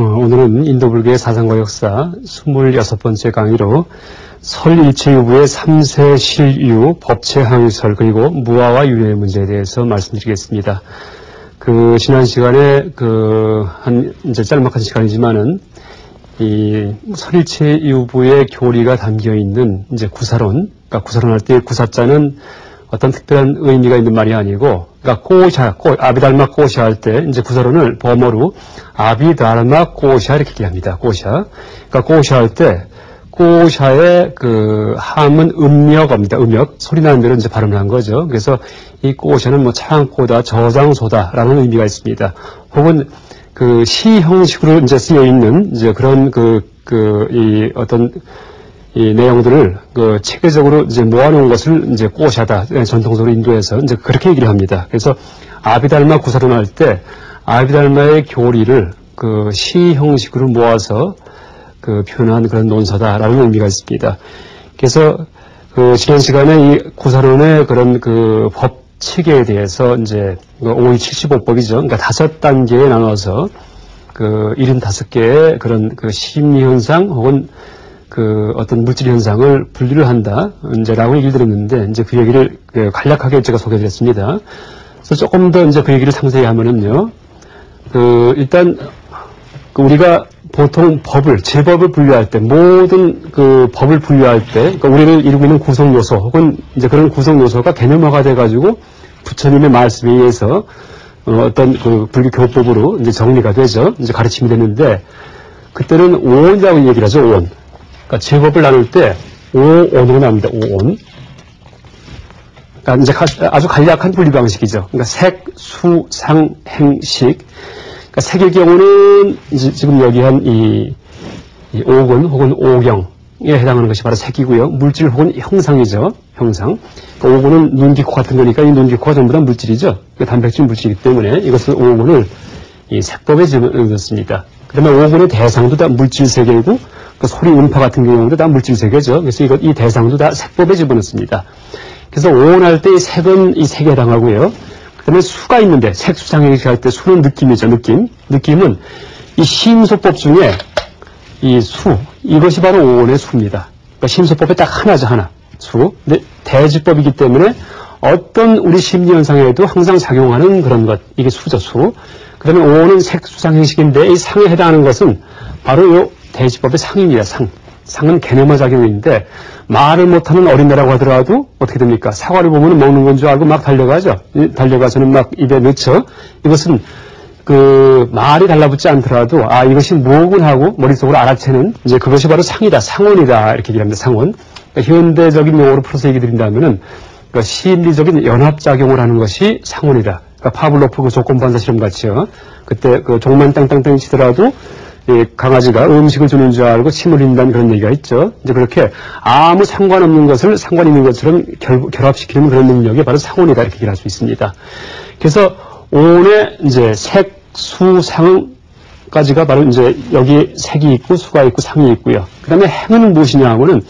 오늘은 인도불교의 사상과 역사 26번째 강의로 설일체유부의 3세 실유, 법체항설, 그리고 무아와 유효의 문제에 대해서 말씀드리겠습니다. 지난 시간에 이제 짤막한 시간이지만은 이 설일체유부의 교리가 담겨 있는 이제 구사론, 그러니까 구사론 할 때 구사자는 어떤 특별한 의미가 있는 말이 아니고, 그러니까 아비달마 꼬샤 할 때 이제 구사론을 범어로 아비달마 꼬샤 이렇게 얘기합니다. 꼬샤. 그러니까 꼬샤 할 때 꼬샤의 함은 음력입니다. 음력. 소리 나는 대로 이제 발음을 한 거죠. 그래서 이 꼬샤는 뭐 창고다, 저장소다라는 의미가 있습니다. 혹은 시 형식으로 이제 쓰여 있는 이제 그런 이 내용들을 체계적으로 이제 모아놓은 것을 이제 꼬샤다. 전통적으로 인도에서 이제 그렇게 얘기를 합니다. 그래서 아비달마 구사론 할 때 아비달마의 교리를 시 형식으로 모아서 표현한 그런 논서다라는 의미가 있습니다. 그래서 지난 시간에 이 구사론의 그런 법 체계에 대해서 이제 5.75법이죠. 그러니까 5단계에 나눠서 75개의 그런 심리 현상 혹은 어떤 물질 현상을 분류를 한다, 이제라고 얘기를 드렸는데, 이제 그 얘기를 간략하게 제가 소개드렸습니다. 그래서 조금 더 이제 그 얘기를 상세히 하면은요, 일단, 우리가 보통 제법을 분류할 때, 모든 법을 분류할 때, 그러니까 우리를 이루고 있는 구성 요소, 혹은 이제 그런 구성 요소가 개념화가 돼가지고, 부처님의 말씀에 의해서, 어떤 불교 교법으로 이제 정리가 되죠. 이제 가르침이 되는데, 그때는 오온이라고 얘기를 하죠, 오온. 그러니까 제법을 나눌 때 오온으로 나눕니다. 오온. 그러니까 이제 아주 간략한 분리 방식이죠. 그러니까 색, 수, 상, 행, 식. 그러니까 색의 경우는 이제 지금 여기한 이 오근 혹은 오경에 해당하는 것이 바로 색이고요. 물질 혹은 형상이죠. 형상. 그러니까 오근은 눈, 귀, 코 같은 거니까 이 눈, 귀, 코가 전부 다 물질이죠. 단백질 물질이기 때문에 이것을 오근을 이 색법에 집어넣습니다. 그 다음에 오근의 대상도 다 물질 세계이고, 소리, 음파 같은 경우도 다 물질 세계죠. 그래서 이 대상도 다 색법에 집어넣습니다. 그래서 오온할 때 이 색은 이 색에 해당하고요. 그 다음에 수가 있는데, 색수상행식 할 때 수는 느낌이죠, 느낌. 느낌은 이 심소법 중에 이 수, 이것이 바로 오온의 수입니다. 그러니까 심소법에 딱 하나죠, 하나. 수. 근데 대지법이기 때문에 어떤 우리 심리현상에도 항상 작용하는 그런 것, 이게 수죠, 수. 그 다음에 오온은 색수상행식인데, 이 상에 해당하는 것은 바로 요 대지법의 상입니다. 상은 개념화 작용인데, 말을 못하는 어린애라고 하더라도 어떻게 됩니까? 사과를 보면 먹는 건 줄 알고 막 달려가죠. 달려가서는 막 입에 넣죠. 이것은 말이 달라붙지 않더라도 이것이 뭐군 하고 머릿속으로 알아채는 이제 그것이 바로 상이다, 상온이다 이렇게 얘기합니다. 상온. 그러니까 현대적인 용어로 풀어서 얘기 드린다면은 심리적인 연합작용을 하는 것이 상온이다. 그러니까 파블로프 조건반사 실험 같이요. 그때 종만 땅땅땅 치더라도 강아지가 음식을 주는 줄 알고 침을 흘린다는 그런 얘기가 있죠. 이제 그렇게 아무 상관없는 것을 상관 있는 것처럼 결합시키는 그런 능력이 바로 상온이다 이렇게 얘기할 수 있습니다. 그래서 오온의 이제 색, 수, 상까지가 바로 이제 여기 색이 있고 수가 있고 상이 있고요. 그 다음에 행은 무엇이냐 하면은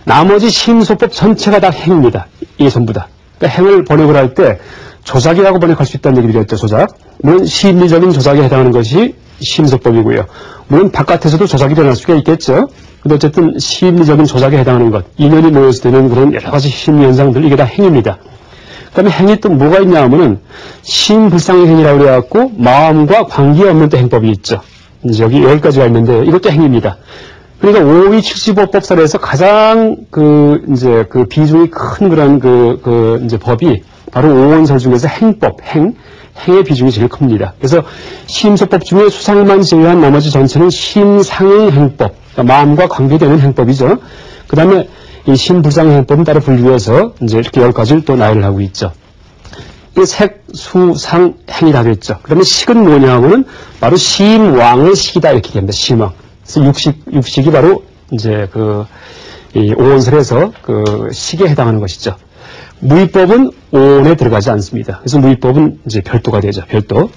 나머지 심소법 전체가 다 행입니다. 이게 전부 다. 그러니까 행을 번역을 할 때 조작이라고 번역할 수 있다는 얘기를 드렸죠. 조작. 물론 심리적인 조작에 해당하는 것이 심소법이고요. 물론 바깥에서도 조작이 일어날 수가 있겠죠. 근데 어쨌든 심리적인 조작에 해당하는 것, 인연이 모여서 되는 그런 여러 가지 심리 현상들, 이게 다 행입니다. 그 다음에 행이 또 뭐가 있냐 하면은 심불상의 행이라고 그래갖고 마음과 관계없는 또 행법이 있죠. 이제 여기 10가지가 있는데 이것도 행입니다. 그러니까 5.75법설에서 가장 이제 비중이 큰 그런 이제 법이 바로 오온설 중에서 행법, 행의 비중이 제일 큽니다. 그래서 심소법 중에 수상만 제외한 나머지 전체는 심상의 행법, 그러니까 마음과 관계되는 행법이죠. 그 다음에 이 심불상의 행법은 따로 분류해서 이제 이렇게 10가지를 또 나열을 하고 있죠. 이 색, 수, 상, 행이 다 됐죠. 그 다음에 식은 뭐냐 하면은 바로 심왕의 식이다 이렇게 얘기합니다. 심왕. 그래서 육식이 바로 이제 이 오온설에서 식에 해당하는 것이죠. 무위법은 오온에 들어가지 않습니다. 그래서 무위법은 이제 별도가 되죠. 별도.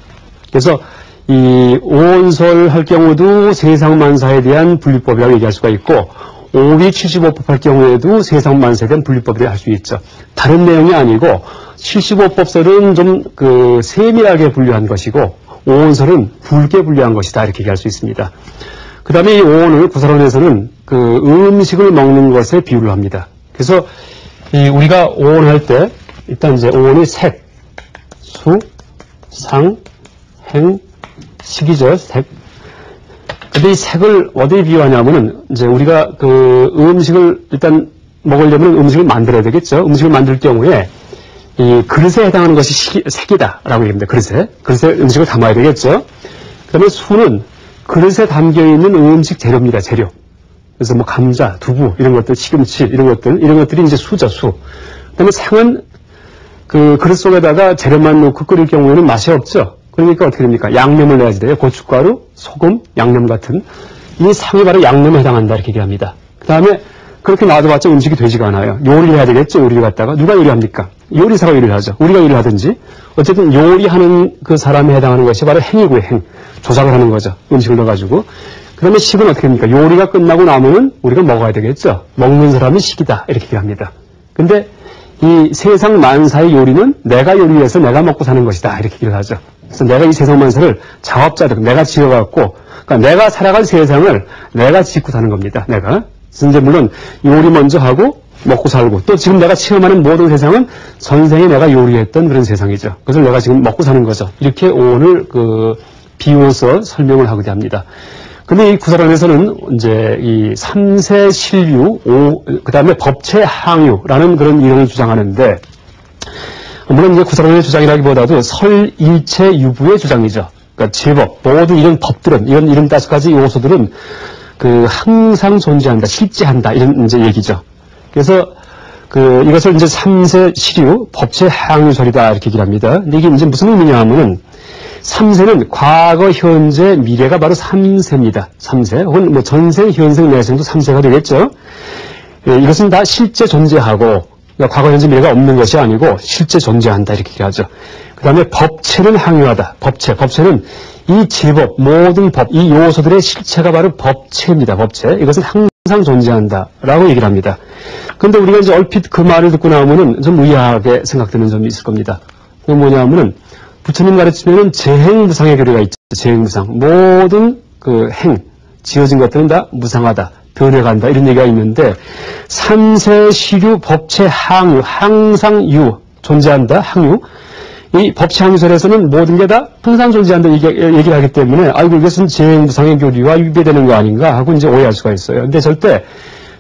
그래서 이 오온설 할 경우도 세상만사에 대한 분류법이라고 얘기할 수가 있고, 5.75법 할 경우에도 세상만사에 대한 분류법이라고 할 수 있죠. 다른 내용이 아니고 75법설은 좀 세밀하게 분류한 것이고 오온설은 붉게 분류한 것이다 이렇게 얘기할 수 있습니다. 그 다음에 이 오온을 구사론에서는 그 음식을 먹는 것에 비유를 합니다. 그래서 우리가 오온할 때 일단 이제 오온이 색, 수, 상, 행, 식이죠. 색. 근데 이 색을 어디에 비유하냐면은 이제 우리가 그 음식을 일단 먹으려면 음식을 만들어야 되겠죠. 음식을 만들 경우에 이 그릇에 해당하는 것이 색이다라고 얘기합니다. 그릇에 음식을 담아야 되겠죠. 그다음에 수는 그릇에 담겨 있는 음식 재료입니다. 재료. 그래서 뭐 감자, 두부 이런 것들, 시금치 이런 것들이 이제 수죠. 수. 그다음에 상은 그 그릇 속에다가 재료만 넣고 끓일 경우에는 맛이 없죠. 그러니까 어떻게 됩니까? 양념을 내야지 돼요. 고춧가루, 소금, 양념 같은 이 상이 바로 양념에 해당한다 이렇게 얘기합니다. 그다음에 그렇게 놔둬봤자 음식이 되지가 않아요. 요리를 해야 되겠죠. 요리를 갖다가 누가 요리합니까? 요리사가 요리를 하죠. 우리가 요리를 하든지 어쨌든 요리하는 그 사람에 해당하는 것이 바로 행이고요. 행. 조작을 하는 거죠. 음식을 넣어가지고. 그 다음에 식은 어떻게 합니까? 요리가 끝나고 나면은 우리가 먹어야 되겠죠. 먹는 사람이 식이다 이렇게 얘기합니다. 근데 이 세상 만사의 요리는 내가 요리해서 내가 먹고 사는 것이다 이렇게 얘기를 하죠. 그래서 내가 이 세상 만사를 자업자득 내가 지어갖고 그러니까 내가 살아갈 세상을 내가 짓고 사는 겁니다. 내가. 그래서 이제 물론 요리 먼저 하고 먹고 살고 또 지금 내가 체험하는 모든 세상은 전생에 내가 요리했던 그런 세상이죠. 그래서 내가 지금 먹고 사는 거죠. 이렇게 오늘 그 비유해서 설명을 하고자 합니다. 근데 이 구사론에서는 이제 이 삼세 실유, 그 다음에 법체 항유라는 그런 이론을 주장하는데, 물론 이제 구사론의 주장이라기보다도 설일체 유부의 주장이죠. 그러니까 제법, 모든 이런 법들은, 이런 5가지 요소들은 그 항상 존재한다, 실제한다, 이런 이제 얘기죠. 그래서 이것을 이제 삼세 실유, 법체 항유설이다, 이렇게 얘기를 합니다. 근데 이게 이제 무슨 의미냐 하면은, 삼세는 과거, 현재, 미래가 바로 삼세입니다. 삼세. 혹은 뭐 전생, 현생, 내생도 삼세가 되겠죠. 예, 이것은 다 실제 존재하고, 그러니까 과거, 현재, 미래가 없는 것이 아니고 실제 존재한다. 이렇게 얘기하죠. 그 다음에 법체는 항유하다. 법체는 이 제법, 모든 법, 이 요소들의 실체가 바로 법체입니다. 법체. 이것은 항상 존재한다. 라고 얘기를 합니다. 그런데 우리가 이제 얼핏 그 말을 듣고 나오면은 좀 의아하게 생각되는 점이 있을 겁니다. 그건 뭐냐면은 부처님 가르치면은 재행무상의 교리가 있죠. 재행무상. 모든 그 행, 지어진 것들은 다 무상하다. 변해간다. 이런 얘기가 있는데, 삼세 시류 법체 항유, 항상 유, 존재한다. 항유. 이 법체 항유설에서는 모든 게 다 항상 존재한다. 얘기를 하기 때문에, 아이고, 이것은 재행무상의 교리와 위배되는 거 아닌가 하고 이제 오해할 수가 있어요. 근데 절대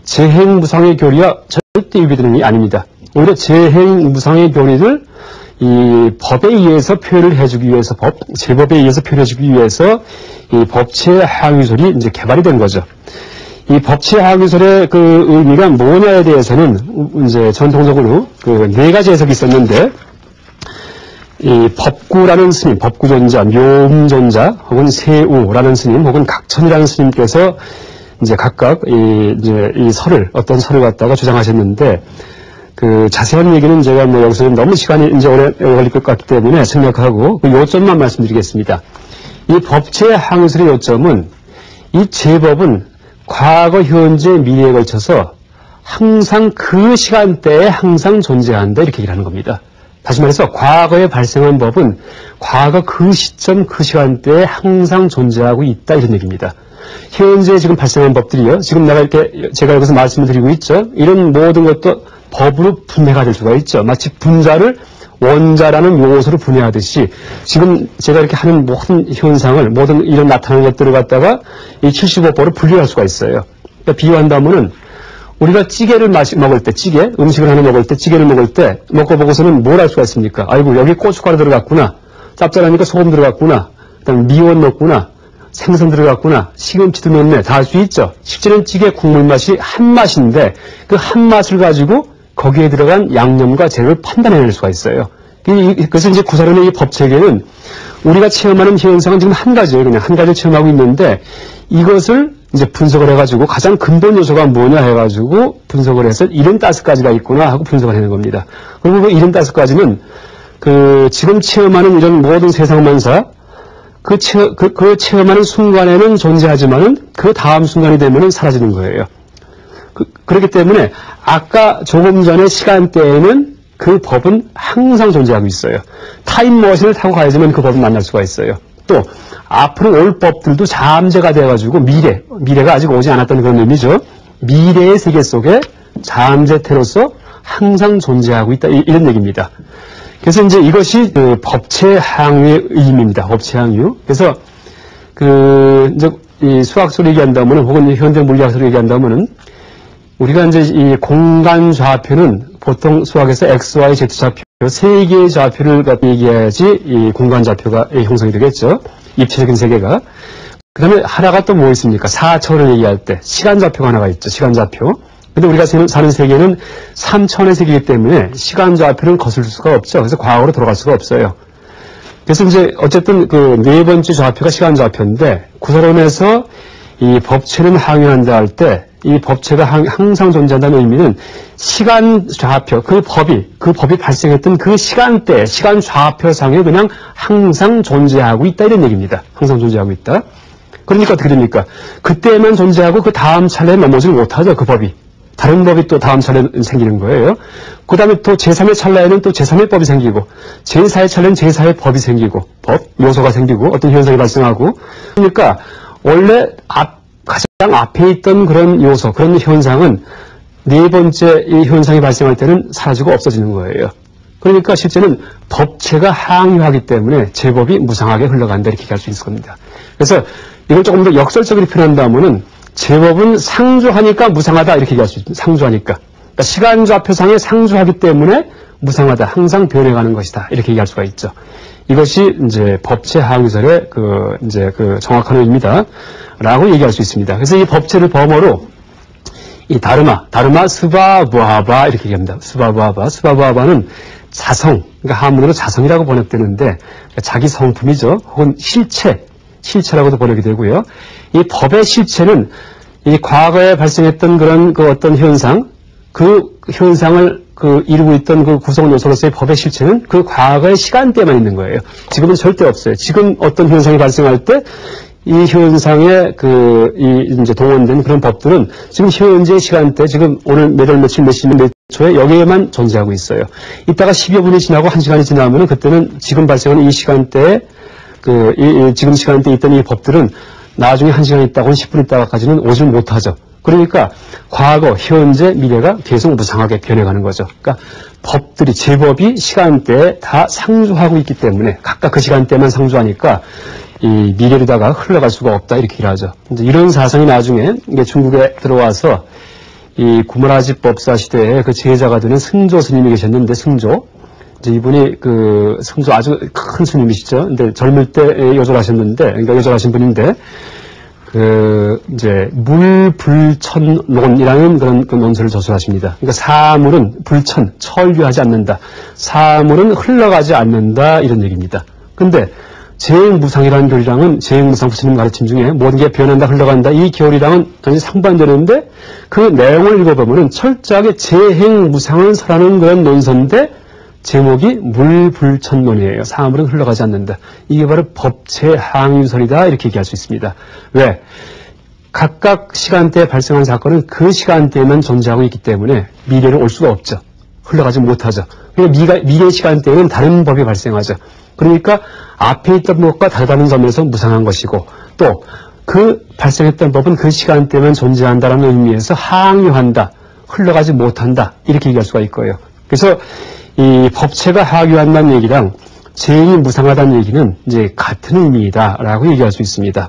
재행무상의 교리와 절대 위배되는 게 아닙니다. 오히려 재행무상의 교리를 이 법에 의해서 표현을 해주기 위해서 제법에 의해서 표현해주기 위해서 이 법체 항유설이 이제 개발이 된 거죠. 이 법체 항유설의 그 의미가 뭐냐에 대해서는 이제 전통적으로 그 4가지 해석이 있었는데, 이 법구라는 스님, 법구존자, 묘음존자, 혹은 세우라는 스님, 혹은 각천이라는 스님께서 이제 각각 어떤 설을 갖다가 주장하셨는데, 그 자세한 얘기는 제가 뭐 여기서 너무 시간이 이제 오래 걸릴 것 같기 때문에 생략하고 그 요점만 말씀드리겠습니다. 이 법체 항유설의 요점은 이 제법은 과거, 현재, 미래에 걸쳐서 항상 그 시간대에 항상 존재한다 이렇게 얘기를 하는 겁니다. 다시 말해서 과거에 발생한 법은 과거 그 시점 그 시간대에 항상 존재하고 있다 이런 얘기입니다. 현재 지금 발생한 법들이요. 지금 제가 여기서 말씀을 드리고 있죠. 이런 모든 것도 법으로 분해가 될 수가 있죠. 마치 분자를 원자라는 요소로 분해하듯이 지금 제가 이렇게 하는 모든 현상을, 모든 이런 나타나는 것들을 갖다가 이 75법으로 분류할 수가 있어요. 그러니까 비유한다면은 우리가 찌개를 먹을 때, 음식을 하나 먹을 때, 찌개를 먹을 때 먹고 보고서는 뭘 할 수가 있습니까? 아이고, 여기 고춧가루 들어갔구나. 짭짤하니까 소금 들어갔구나. 그다음에 미원 넣었구나. 생선 들어갔구나. 시금치도 넣었네. 다 할 수 있죠. 실제는 찌개 국물 맛이 한 맛인데 그 한 맛을 가지고 거기에 들어간 양념과 재료를 판단해낼 수가 있어요. 그래서 이제 구사론의 이 법체계는 우리가 체험하는 현상은 지금 한 가지예요. 그냥 한 가지를 체험하고 있는데 이것을 이제 분석을 해가지고 가장 근본 요소가 뭐냐 해가지고 분석을 해서 이런 5가지가 있구나 하고 분석을 해낸 겁니다. 그리고 그 이런 5가지는 그 지금 체험하는 이런 모든 세상만사 그 체험하는 순간에는 존재하지만은 그 다음 순간이 되면은 사라지는 거예요. 그렇기 때문에 아까 조금 전의 시간대에는 그 법은 항상 존재하고 있어요. 타임머신을 타고 가야지만 그 법을 만날 수가 있어요. 또 앞으로 올 법들도 잠재가 돼가지고 미래가 아직 오지 않았던 그런 의미죠. 미래의 세계 속에 잠재태로서 항상 존재하고 있다, 이런 얘기입니다. 그래서 이제 이것이 그 법체 항유의 의미입니다. 법체 항유. 그래서 이제 이 수학적으로 얘기한다면은, 혹은 현대 물리학적으로 얘기한다면은, 우리가 이제 이 공간 좌표는 보통 수학에서 x, y, z 좌표, 세 개의 좌표를 얘기해야지 이 공간 좌표가 형성이 되겠죠. 입체적인 세계가. 그 다음에 하나가 또 뭐 있습니까? 4차원을 얘기할 때 시간 좌표가 하나가 있죠. 시간 좌표. 근데 우리가 사는 세계는 3차원의 세계이기 때문에 시간 좌표를 거슬 수가 없죠. 그래서 과거로 돌아갈 수가 없어요. 그래서 이제 어쨌든 그 네 번째 좌표가 시간 좌표인데, 구설론에서 이 법체는 항유한다 할 때 이 법체가 항상 존재한다는 의미는 시간 좌표, 그 법이 발생했던 그 시간대, 시간 좌표상에 그냥 항상 존재하고 있다, 이런 얘기입니다. 항상 존재하고 있다. 그러니까 어떻게 됩니까? 그때만 존재하고 그 다음 차례에 넘어지를 못하죠, 그 법이. 다른 법이 또 다음 차례에 생기는 거예요. 그 다음에 또 제3의 찰나에는 또 제3의 법이 생기고, 제4의 찰나에는 제4의 법이 생기고, 요소가 생기고, 어떤 현상이 발생하고. 그러니까 원래 가장 앞에 있던 그런 요소, 그런 현상은 네 번째 이 현상이 발생할 때는 사라지고 없어지는 거예요. 그러니까 실제는 법체가 항유하기 때문에 제법이 무상하게 흘러간다, 이렇게 얘기할 수 있을 겁니다. 그래서 이걸 조금 더 역설적으로 표현한다면은, 제법은 상주하니까 무상하다, 이렇게 얘기할 수 있습니다. 상주하니까. 그러니까 시간 좌표상에 상주하기 때문에 무상하다, 항상 변해가는 것이다, 이렇게 얘기할 수가 있죠. 이것이 이제 법체 항유설의 정확한 의미다, 라고 얘기할 수 있습니다. 그래서 이 법체를 범어로 이 다르마 스바부하바 이렇게 얘기합니다. 스바부하바는 자성, 그러니까 한문으로 자성이라고 번역되는데 자기 성품이죠. 혹은 실체라고도 번역이 되고요. 이 법의 실체는 이 과거에 발생했던 그런 그 어떤 현상, 그 현상을 이루고 있던 그 구성 요소로서의 법의 실체는 그 과거의 시간대만 있는 거예요. 지금은 절대 없어요. 지금 어떤 현상이 발생할 때 이 현상에 이제 동원된 그런 법들은 지금 현재 시간대, 지금 오늘 몇 월 며칠 몇 시 몇 초에 여기에만 존재하고 있어요. 이따가 10여 분이 지나고 1시간이 지나면은 그때는 지금 발생하는 이 시간대에 지금 시간대에 있던 이 법들은 나중에 1시간 있다고 10분 있다가까지는 오질 못하죠. 그러니까 과거, 현재, 미래가 계속 무상하게 변해가는 거죠. 그러니까 법들이, 제법이 시간대에 다 상주하고 있기 때문에 각각 그 시간대만 상주하니까 이 미래로다가 흘러갈 수가 없다, 이렇게 얘기를 하죠. 이런 사상이 나중에 중국에 들어와서 이 구머라지 법사 시대에 그 제자가 되는 승조 스님이 계셨는데, 승조. 이제 이분이 승조 아주 큰 스님이시죠. 근데 젊을 때 요절하셨는데, 그러니까 요절하신 분인데, 이제 물불천론이라는 그런 논설을 저술하십니다. 그러니까 사물은 천류하지 않는다. 사물은 흘러가지 않는다, 이런 얘기입니다. 근데 재행무상이라는 교리랑은, 재행무상 부처님 가르침 중에 모든 게 변한다, 흘러간다, 이 교리랑은 완전히 상반되는데, 그 내용을 읽어보면은 철저하게 재행무상을 설하는 그런 논설인데, 제목이 물불천론이에요. 사물은 흘러가지 않는다. 이게 바로 법체 항유설이다, 이렇게 얘기할 수 있습니다. 왜? 각각 시간대에 발생한 사건은 그 시간대에만 존재하고 있기 때문에 미래로 올 수가 없죠. 흘러가지 못하죠. 그러니까 미래 시간대에는 다른 법이 발생하죠. 그러니까 앞에 있던 것과 다르다는 점에서 무상한 것이고, 또 그 발생했던 법은 그 시간대에만 존재한다는 의미에서 항유한다, 흘러가지 못한다, 이렇게 얘기할 수가 있고요. 그래서 이 법체가 항유한다는 얘기랑 재행이 무상하다는 얘기는 이제 같은 의미이다라고 얘기할 수 있습니다.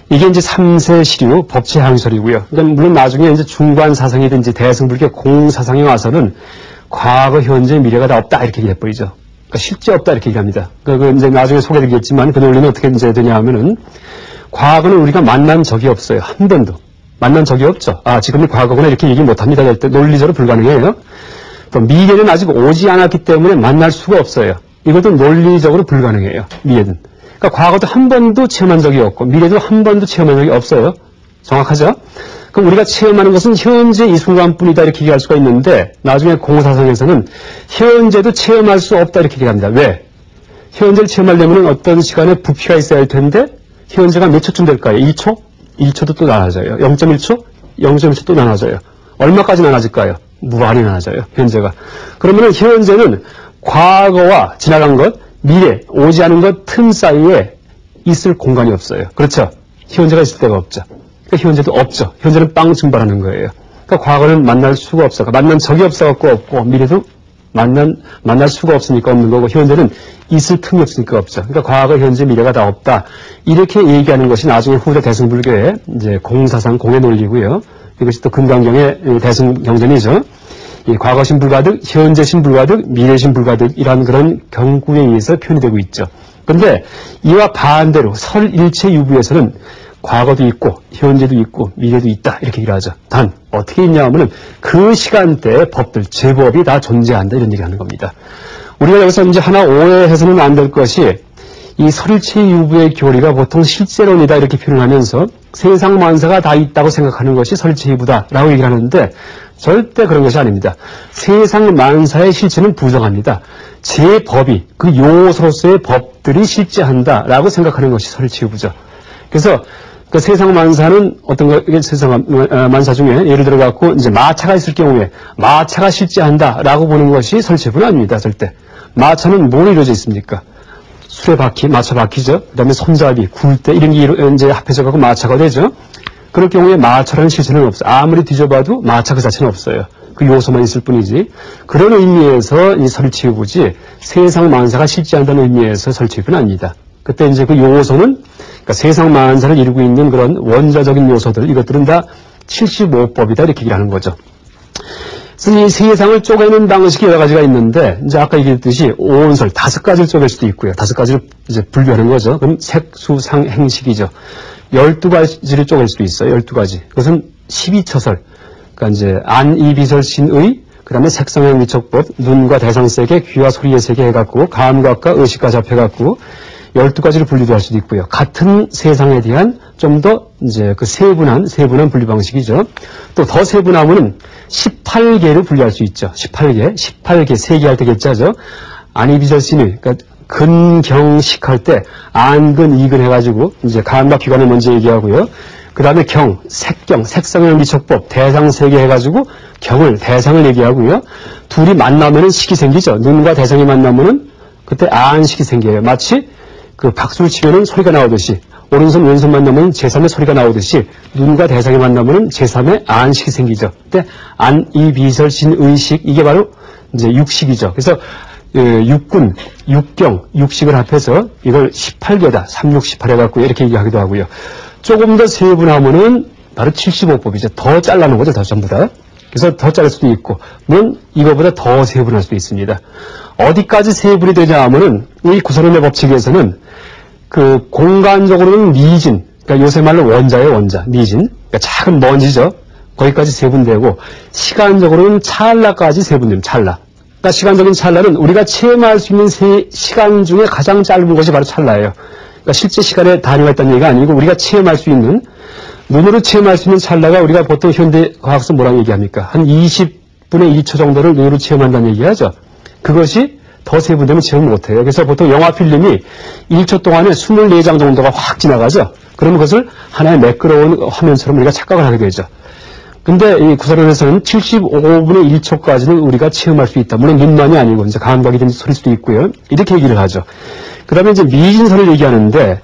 이게 이제 3세 시류 법체 항유설이고요. 그러니까 물론 나중에 이제 중관 사상이든지 대승불교 공사상에 와서는 과거, 현재, 미래가 다 없다, 이렇게 얘기해버리죠. 그러니까 실제 없다, 이렇게 얘기합니다. 이제 나중에 소개드리겠지만 그 논리는 어떻게 이제 되냐 하면은, 과거는 우리가 만난 적이 없어요. 한 번도. 만난 적이 없죠. 지금이 과거구나, 이렇게 얘기 못 합니다. 할 때 논리적으로 불가능해요. 또 미래는 아직 오지 않았기 때문에 만날 수가 없어요. 이것도 논리적으로 불가능해요. 미래는. 그러니까 과거도 한 번도 체험한 적이 없고 미래도 한 번도 체험한 적이 없어요. 정확하죠? 그럼 우리가 체험하는 것은 현재 이 순간뿐이다, 이렇게 얘기할 수가 있는데, 나중에 공사상에서는 현재도 체험할 수 없다, 이렇게 얘기합니다. 왜? 현재를 체험하려면 어떤 시간에 부피가 있어야 할 텐데, 현재가 몇 초쯤 될까요? 2초? 1초도 또 나눠져요. 0.1초? 0.1초 또 나눠져요. 얼마까지 나눠질까요? 무한히 나눠져요, 현재가. 그러면 현재는 과거와 지나간 것, 미래, 오지 않은 것 틈 사이에 있을 공간이 없어요. 그렇죠? 현재가 있을 데가 없죠. 그러니까 현재도 없죠. 현재는 빵 증발하는 거예요. 그러니까 과거는 만날 수가 없어. 만난 적이 없어갖고 없고, 미래도 만날 수가 없으니까 없는 거고, 현재는 있을 틈이 없으니까 없죠. 그러니까 과거, 현재, 미래가 다 없다. 이렇게 얘기하는 것이 나중에 후대 대승불교의 이제 공사상, 공의 논리고요. 이것이 또 금강경의 대승경전이죠. 이 과거신 불가득, 현재신 불가득, 미래신 불가득이라는 그런 경구에 의해서 표현이 되고 있죠. 그런데 이와 반대로 설일체유부에서는 과거도 있고 현재도 있고 미래도 있다 이렇게 얘기를 하죠. 단 어떻게 있냐 하면은 그 시간대의 법들, 제법이 다 존재한다 이런 얘기를 하는 겁니다. 우리가 여기서 이제 하나 오해해서는 안 될 것이 이 설일체유부의 교리가 보통 실제론이다 이렇게 표현하면서 세상 만사가 다 있다고 생각하는 것이 설일체유부다라고 얘기를 하는데 절대 그런 것이 아닙니다. 세상 만사의 실체는 부정합니다. 제법이 그 요소로서의 법들이 실제한다라고 생각하는 것이 설일체유부죠. 그래서 그 세상 만사는 어떤 거, 세상 만사 중에 예를 들어 갖고 이제 마차가 있을 경우에 마차가 실제한다라고 보는 것이 설일체유부는 아닙니다. 절대. 마차는 뭐로 이루어져 있습니까? 수레바퀴, 마차 바퀴죠. 그 다음에 손잡이, 굴대 이런 게 이제 합해져 갖고 마차가 되죠. 그럴 경우에 마차라는 실체는 없어요. 아무리 뒤져봐도 마차 그 자체는 없어요. 그 요소만 있을 뿐이지. 그런 의미에서 이 설일체유부지 세상 만사가 실제한다는 의미에서 설일체유부는 아닙니다. 그때 이제 그 요소는 그러니까 세상 만사를 이루고 있는 그런 원자적인 요소들 이것들은 다 75법이다 이렇게 얘기를 하는 거죠. 그래서 이 세상을 쪼개는 방식이 여러 가지가 있는데 이제 아까 얘기했듯이 오온설 5가지를 쪼갤 수도 있고요. 5가지를 이제 분류하는 거죠. 그럼 색수상 행식이죠. 12가지를 쪼갤 수도 있어요. 12가지. 그것은 12처설. 그러니까 이제 안이비설신의, 그 다음에 색상행 미척법, 눈과 대상세계, 귀와 소리의 세계 해갖고, 감각과 의식과 잡혀갖고, 12가지를 분류도 할 수도 있고요. 같은 세상에 대한 좀 더 이제 그 세분한 분류 방식이죠. 또 더 세분하면은 18개를 분류할 수 있죠. 18개, 세개할 때 개짜죠. 안이비설신의, 그러니까 근경식 할 때 안근, 이근 해가지고 이제 감각 기관을 먼저 얘기하고요. 그 다음에 경, 색경, 색상형 미척법, 대상 세개 해가지고 경을, 대상을 얘기하고요. 둘이 만나면은 식이 생기죠. 눈과 대상이 만나면은 그때 안식이 생겨요. 마치 그 박수를 치면은 소리가 나오듯이 오른손 왼손 만나면 제3의 소리가 나오듯이 눈과 대상이 만나면은 제3의 안식이 생기죠. 그때 안이비설신의식 이게 바로 이제 육식이죠. 그래서 육군, 육경, 육식을 합해서 이걸 18개다. 3, 6, 18 해갖고 이렇게 얘기하기도 하고요. 조금 더 세분하면은 바로 75법이죠. 더 잘라놓은 거죠. 더 전부 다. 그래서 더 자를 수도 있고, 물론 이거보다 더 세분할 수도 있습니다. 어디까지 세분이 되냐 하면은 이 구설론의 법칙에서는 그 공간적으로는 미진, 그러니까 요새 말로 원자예요. 원자, 미진. 그러니까 작은 먼지죠. 거기까지 세분되고 시간적으로는 찰나까지 세분됩니다. 찰나. 그러니까 시간적인 찰나는 우리가 체험할 수 있는 시간 중에 가장 짧은 것이 바로 찰나예요. 그러니까 실제 시간의 단위가 있다는 얘기가 아니고 우리가 체험할 수 있는, 눈으로 체험할 수 있는 찰나가 우리가 보통 현대 과학에서 뭐라고 얘기합니까? 한 20분의 1초 정도를 눈으로 체험한다는 얘기하죠. 그것이 더 세분되면 체험 못해요. 그래서 보통 영화 필름이 1초 동안에 24장 정도가 확 지나가죠. 그러면 그것을 하나의 매끄러운 화면처럼 우리가 착각을 하게 되죠. 근데 이 구설론에서는 75분의 1초까지는 우리가 체험할 수 있다. 물론 눈만이 아니고 이제 감각이든지 소리일 수도 있고요. 이렇게 얘기를 하죠. 그 다음에 이제 미진설을 얘기하는데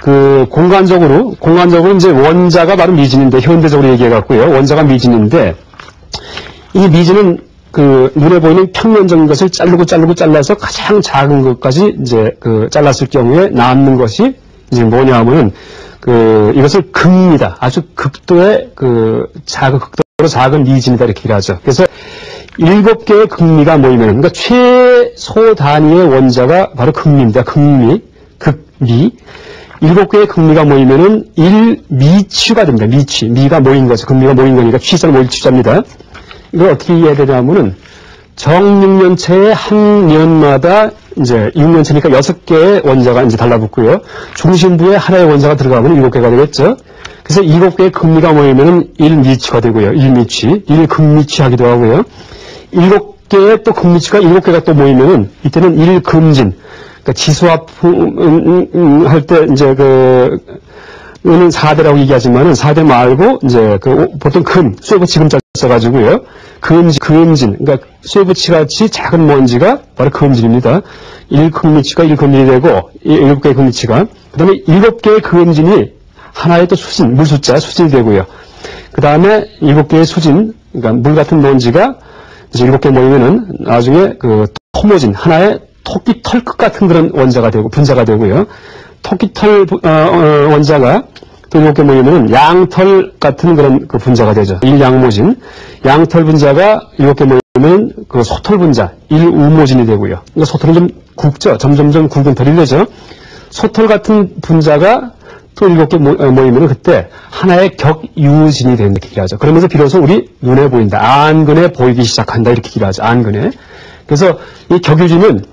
그 공간적으로 이제 원자가 바로 미진인데 현대적으로 얘기해갖고요. 원자가 미진인데 이 미진은 그 눈에 보이는 평면적인 것을 잘라서 가장 작은 것까지 이제 그 잘랐을 경우에 남는 것이 이제 뭐냐 하면은 그 이것을 극미다. 아주 극도의 그 극도로 작은 미진이다 이렇게 얘기하죠. 그래서 7개의 극미가 모이면 그러니까 최소 단위의 원자가 바로 극미입니다. 극미. 7개의 극미가 모이면은 1미취가 됩니다. 미가 모인 거죠. 극미가 모인 거니까 취자는 모일 취자입니다. 이걸 어떻게 이해해야 되냐면은 정 6년체의 한 년마다 이제 6년체니까 6개의 원자가 이제 달라붙고요. 중심부에 하나의 원자가 들어가면 7개가 되겠죠. 그래서 7개의 극미가 모이면은 1미취가 되고요. 1미취, 1극미취 하기도 하고요. 7개의 또 극미취가 7개가 또 모이면은 이때는 1금진. 그러니까 지수합 할 때 이제 는 4대라고 얘기하지만은 4대 말고 이제 그 보통 금, 쇠고 지금자 써가지고요. 금진, 그러니까 쇠붙이같이 작은 먼지가 바로 금진입니다. 1금리치가 1금리 되고, 7개의 금리치가. 그 다음에 7개의 금진이 하나의 또 수진, 물숫자, 수진이 되고요. 그 다음에 7개의 수진, 그러니까 물 같은 먼지가 이제 7개 모이면은 나중에 그 토모진, 하나의 토끼 털끝 같은 그런 원자가 되고, 분자가 되고요. 토끼 털, 원자가 또 7개 모이면은 양털 같은 그런 그 분자가 되죠. 1양모진. 양털 분자가 7개 모이면 그 소털 분자, 1우모진이 되고요. 그러니까 소털은 좀 굵죠. 점점점 굵은 털이 되죠. 소털 같은 분자가 또 7개 모이면 그때 하나의 격유진이 되는 이렇게 얘기하죠. 그러면서 비로소 우리 눈에 보인다. 안근에 보이기 시작한다. 이렇게 얘기하죠. 안근에. 그래서 이 격유진은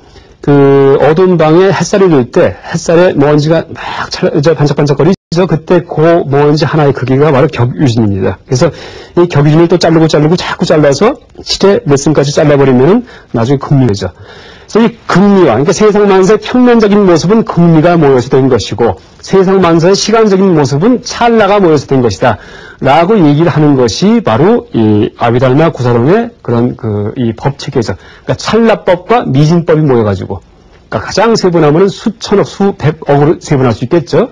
그 어두운 방에 햇살이 들 때 햇살에 먼지가 막 반짝반짝거리죠. 그때 그 먼지 하나의 크기가 바로 격유진입니다. 그래서 이 격유진을 또 자르고 자꾸 잘라서 실에 몇 씀까지 잘라버리면 나중에 금리죠. 그래서 이 금리와, 그러니까 세상만사의 평면적인 모습은 금리가 모여서 된 것이고 세상만사의 시간적인 모습은 찰나가 모여서 된 것이다. 라고 얘기를 하는 것이 바로 이 아비달마 구사론의 그런 이 법체계죠. 그러니까 찰나법과 미진법이 모여가지고, 그러니까 가장 세분하면은 수천억, 수백억으로 세분할 수 있겠죠.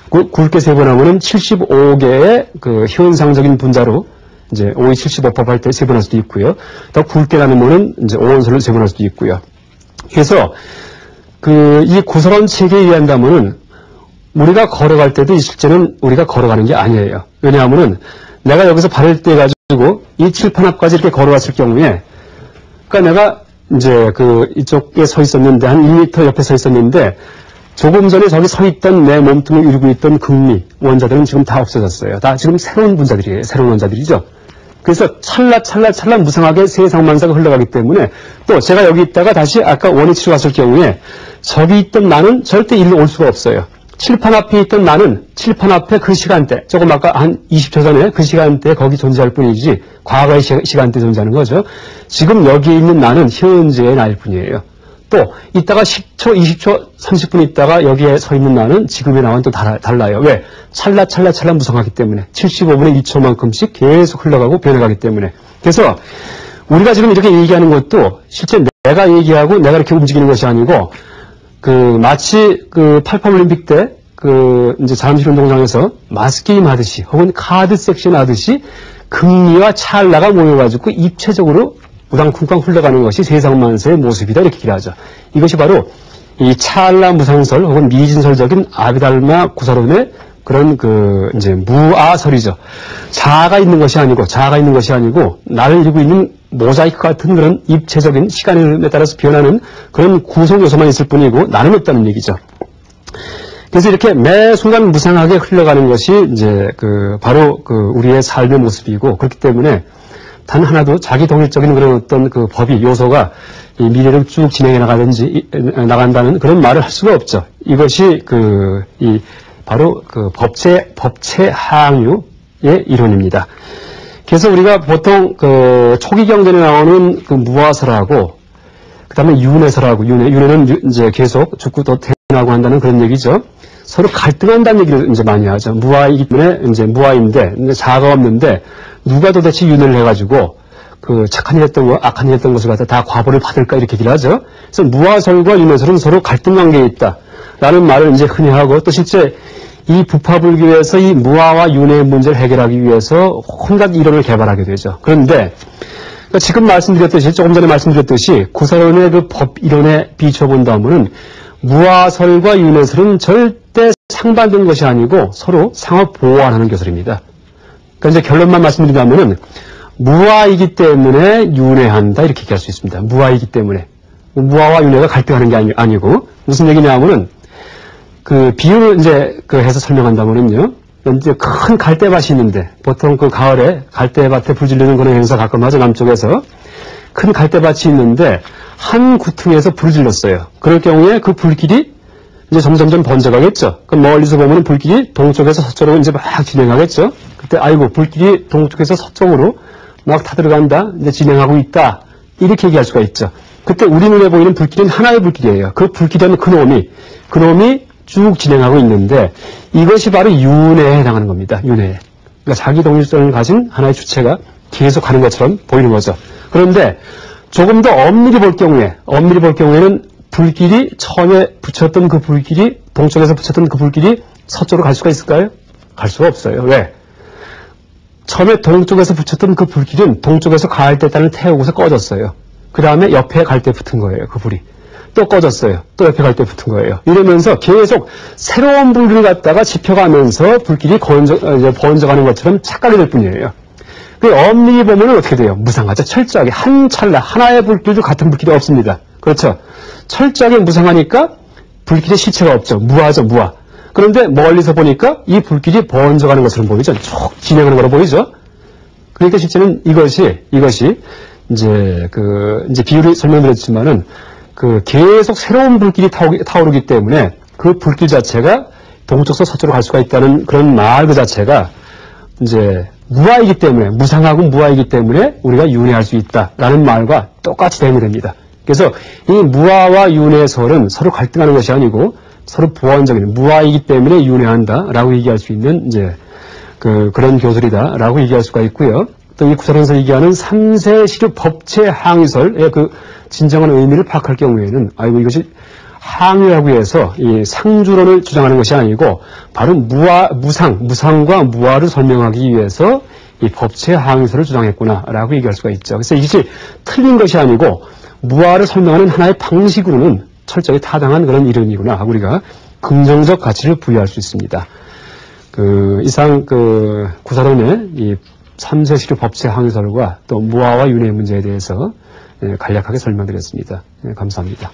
굵게 세분하면은 75개의 그 현상적인 분자로 이제 5의 75법 할 때 세분할 수도 있고요. 더 굵게 나누면은 이제 오원설로 세분할 수도 있고요. 그래서 이 구설원 체계에 의한다면은 우리가 걸어갈 때도 실제는 우리가 걸어가는 게 아니에요. 왜냐하면은 내가 여기서 발을 떼가지고 이 칠판 앞까지 이렇게 걸어왔을 경우에, 그러니까 내가 이제 이쪽에 서 있었는데 한 1m 옆에 서 있었는데 조금 전에 저기 서 있던 내 몸뚱을 이루고 있던 금리 원자들은 지금 다 없어졌어요. 다 지금 새로운 분자들이에요. 새로운 원자들이죠. 그래서 찰나 무상하게 세상만사가 흘러가기 때문에 또 제가 여기 있다가 다시 아까 원위치로 갔을 경우에 저기 있던 나는 절대 일로 올 수가 없어요. 칠판 앞에 있던 나는 칠판 앞에 그 시간대, 조금 아까 한 20초 전에 그 시간대에 거기 존재할 뿐이지 과거의 시간대에 존재하는 거죠. 지금 여기에 있는 나는 현재의 나일 뿐이에요. 또 이따가 10초, 20초, 30분 있다가 여기에 서 있는 나는 지금의 나와는 또 달라요. 왜? 찰나 무상하기 때문에 75분의 2초만큼씩 계속 흘러가고 변해가기 때문에. 그래서 우리가 지금 이렇게 얘기하는 것도 실제 내가 얘기하고 내가 이렇게 움직이는 것이 아니고 마치 88올림픽 때 이제 잠실운동장에서 마스게임 하듯이 혹은 카드 섹션 하듯이 금리와 찰나가 모여가지고 입체적으로 우당쿵쾅 흘러가는 것이 세상만사의 모습이다. 이렇게 얘기하죠. 이것이 바로 이 찰나 무상설 혹은 미진설적인 아비달마 구사론의 그런 이제 무아설이죠. 자아가 있는 것이 아니고 나를 이루고 있는 모자이크 같은 그런 입체적인 시간의 흐름에 따라서 변하는 그런 구성 요소만 있을 뿐이고 나는 없다는 얘기죠. 그래서 이렇게 매 순간 무상하게 흘러가는 것이 이제 바로 우리의 삶의 모습이고, 그렇기 때문에 단 하나도 자기 독립적인 그런 어떤 법이 요소가 이 미래를 쭉 진행해 나간다는 그런 말을 할 수가 없죠. 이것이 바로 법체 하항유의 이론입니다. 그래서 우리가 보통 초기 경전에 나오는 무아설하고 그다음에 윤회설하고 윤회는 이제 계속 죽고 또 태어나고 한다는 그런 얘기죠. 서로 갈등한다는 얘기를 이제 많이 하죠. 무아이기 때문에 이제 무아인데 자아가 없는데 누가 도대체 윤회를 해가지고 착한 일 했던 거, 악한 일 했던 것을 갖다 다 과보를 받을까 이렇게 얘기를 하죠. 그래서 무아설과 윤회설은 서로 갈등 관계에 있다라는 말을 이제 흔히 하고, 또 실제 이 부파불교에서 이 무아와 윤회의 문제를 해결하기 위해서 온갖 이론을 개발하게 되죠. 그런데 지금 조금 전에 말씀드렸듯이 구사론의 법 이론에 비춰본다면은 무아설과 윤회설은 절대 상반된 것이 아니고 서로 상호 보완하는 교설입니다. 그러니까 이제 결론만 말씀드리자면은 무아이기 때문에 윤회한다 이렇게 얘기할 수 있습니다. 무아이기 때문에. 무아와 윤회가 갈등하는 게 아니고, 무슨 얘기냐면은 비유를 이제 해서 설명한다면은요, 이제 큰 갈대밭이 있는데 보통 가을에 갈대밭에 불 지르는 그런 행사 가끔 하죠. 남쪽에서 큰 갈대밭이 있는데 한 구퉁에서 불을 질렀어요. 그럴 경우에 그 불길이 이제 점점점 번져가겠죠. 그럼 멀리서 보면 불길이 동쪽에서 서쪽으로 이제 막 진행하겠죠. 그때 아이고 불길이 동쪽에서 서쪽으로 막 타들어간다, 이제 진행하고 있다 이렇게 얘기할 수가 있죠. 그때 우리 눈에 보이는 불길은 하나의 불길이에요. 그 불길이라는 그놈이 쭉 진행하고 있는데 이것이 바로 윤회에 해당하는 겁니다. 윤회. 그러니까 자기 독립성을 가진 하나의 주체가 계속 가는 것처럼 보이는 거죠. 그런데 조금 더 엄밀히 볼 경우에는 불길이 처음에 붙였던 그 불길이 동쪽에서 붙였던 그 불길이 서쪽으로 갈 수가 있을까요? 갈 수가 없어요. 왜? 처음에 동쪽에서 붙였던 그 불길은 동쪽에서 가을대단을 태우고서 꺼졌어요. 그 다음에 옆에 갈 때 붙은 거예요. 그 불이. 또 꺼졌어요. 또 옆에 갈 때 붙은 거예요. 이러면서 계속 새로운 불길을 갖다가 지펴가면서 불길이 번져가는 것처럼 착각이 될 뿐이에요. 그 엄밀히 보면 어떻게 돼요? 무상하죠. 철저하게 한 찰나 하나의 불길도 같은 불길이 없습니다. 그렇죠? 철저하게 무상하니까 불길의 실체가 없죠. 무하죠. 무하. 그런데 멀리서 보니까 이 불길이 번져가는 것처럼 보이죠. 쭉 진행하는 거로 보이죠. 그러니까 실제는 이것이 이제 비유를 설명드렸지만은 계속 새로운 불길이 타오르기 때문에 그 불길 자체가 동쪽에서 서쪽으로 갈 수가 있다는 그런 말 그 자체가 이제 무아이기 때문에, 무상하고 무아이기 때문에 우리가 윤회할 수 있다라는 말과 똑같이 대응이 됩니다. 그래서 이 무아와 윤회의 설은 서로 갈등하는 것이 아니고 서로 보완적인 무아이기 때문에 윤회한다라고 얘기할 수 있는 이제 그런 교설이다라고 얘기할 수가 있고요. 또 이 구사론에서 얘기하는 삼세시류 법체 항의설의 그 진정한 의미를 파악할 경우에는 이것이 항의라고 해서 이 상주론을 주장하는 것이 아니고 바로 무상과 무아를 설명하기 위해서 이 법체 항의설을 주장했구나라고 얘기할 수가 있죠. 그래서 이것이 틀린 것이 아니고 무아를 설명하는 하나의 방식으로는 철저히 타당한 그런 이론이구나 하고 우리가 긍정적 가치를 부여할 수 있습니다. 이상 구사론의 이 삼세시류 법체 항의설과 또 무아와 윤회 문제에 대해서 간략하게 설명드렸습니다. 감사합니다.